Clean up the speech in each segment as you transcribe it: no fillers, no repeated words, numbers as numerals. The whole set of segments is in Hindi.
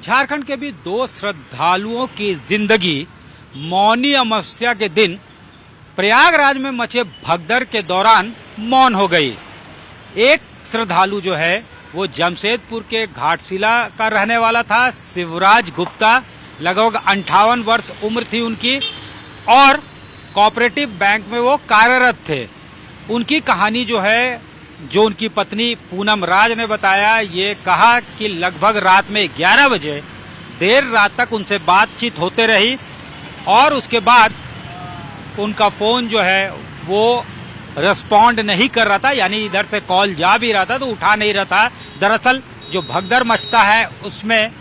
झारखंड के भी दो श्रद्धालुओं की जिंदगी मौनी अमावस्या के दिन प्रयागराज में मचे भगदड़ के दौरान मौन हो गई। एक श्रद्धालु जो है वो जमशेदपुर के घाटशिला का रहने वाला था, शिवराज गुप्ता। लगभग 58 वर्ष उम्र थी उनकी और कोऑपरेटिव बैंक में वो कार्यरत थे। उनकी कहानी जो है, जो उनकी पत्नी पूनम राज ने बताया, ये कहा कि लगभग रात में 11 बजे देर रात तक उनसे बातचीत होते रही और उसके बाद उनका फोन जो है वो रिस्पॉन्ड नहीं कर रहा था, यानी इधर से कॉल जा भी रहा था तो उठा नहीं रहा था। दरअसल जो भगदड़ मचता है उसमें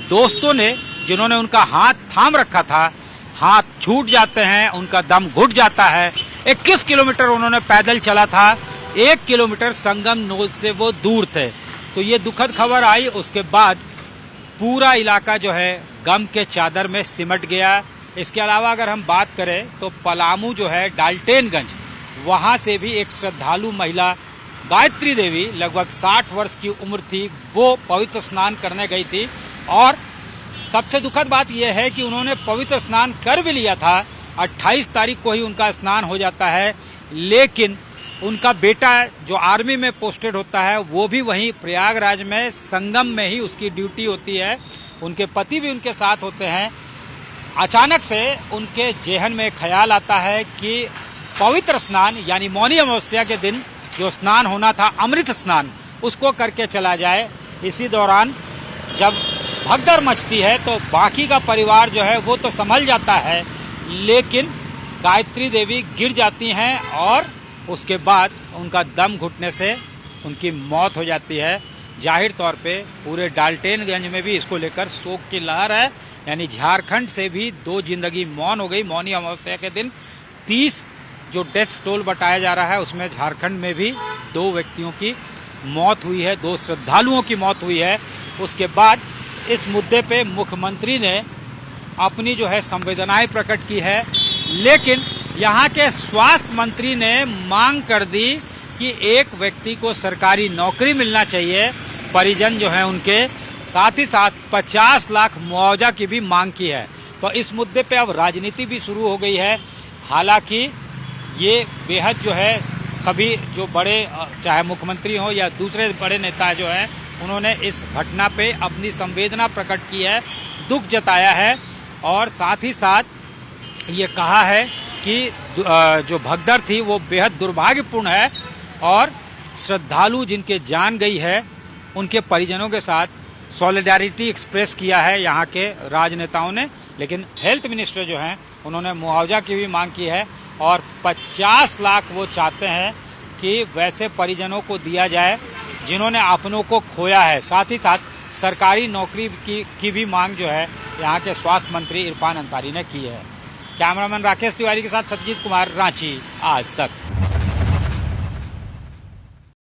दोस्तों ने, जिन्होंने उनका हाथ थाम रखा था, हाथ छूट जाते हैं, उनका दम घुट जाता है। 21 किलोमीटर उन्होंने पैदल चला था, 1 किलोमीटर संगम नोज से वो दूर थे। तो ये दुखद खबर आई, उसके बाद पूरा इलाका जो है गम के चादर में सिमट गया। इसके अलावा अगर हम बात करें तो पलामू जो है, डाल्टेनगंज, वहां से भी एक श्रद्धालु महिला गायत्री देवी, लगभग 60 वर्ष की उम्र थी, वो पवित्र स्नान करने गई थी। और सबसे दुखद बात यह है कि उन्होंने पवित्र स्नान कर भी लिया था, 28 तारीख को ही उनका स्नान हो जाता है, लेकिन उनका बेटा जो आर्मी में पोस्टेड होता है वो भी वहीं प्रयागराज में संगम में ही उसकी ड्यूटी होती है। उनके पति भी उनके साथ होते हैं। अचानक से उनके जेहन में ख्याल आता है कि पवित्र स्नान यानी मौनी अमावस्या के दिन जो स्नान होना था, अमृत स्नान, उसको करके चला जाए। इसी दौरान जब भगदड़ मचती है तो बाकी का परिवार जो है वो तो संभल जाता है, लेकिन गायत्री देवी गिर जाती हैं और उसके बाद उनका दम घुटने से उनकी मौत हो जाती है। जाहिर तौर पे पूरे डाल्टेनगंज में भी इसको लेकर शोक की लहर है, यानी झारखंड से भी दो जिंदगी मौन हो गई मौनी अमावस्या के दिन। 30 जो डेथ टोल बताया जा रहा है उसमें झारखंड में भी 2 व्यक्तियों की मौत हुई है, 2 श्रद्धालुओं की मौत हुई है। उसके बाद इस मुद्दे पे मुख्यमंत्री ने अपनी जो है संवेदनाएं प्रकट की है, लेकिन यहाँ के स्वास्थ्य मंत्री ने मांग कर दी कि एक व्यक्ति को सरकारी नौकरी मिलना चाहिए, परिजन जो है उनके, साथ ही साथ 50 लाख मुआवजा की भी मांग की है। तो इस मुद्दे पे अब राजनीति भी शुरू हो गई है। हालांकि ये बेहद जो है सभी जो बड़े, चाहे मुख्यमंत्री हो या दूसरे बड़े नेता जो हैं, उन्होंने इस घटना पे अपनी संवेदना प्रकट की है, दुख जताया है और साथ ही साथ ये कहा है कि जो भगदड़ थी वो बेहद दुर्भाग्यपूर्ण है और श्रद्धालु जिनके जान गई है उनके परिजनों के साथ सॉलिडारिटी एक्सप्रेस किया है यहाँ के राजनेताओं ने। लेकिन हेल्थ मिनिस्टर जो हैं उन्होंने मुआवजा की भी मांग की है और 50 लाख वो चाहते हैं कि वैसे परिजनों को दिया जाए जिन्होंने अपनों को खोया है। साथ ही साथ सरकारी नौकरी की भी मांग जो है यहाँ के स्वास्थ्य मंत्री इरफान अंसारी ने की है। कैमरामैन राकेश तिवारी के साथ सत्यजीत कुमार, रांची, आज तक।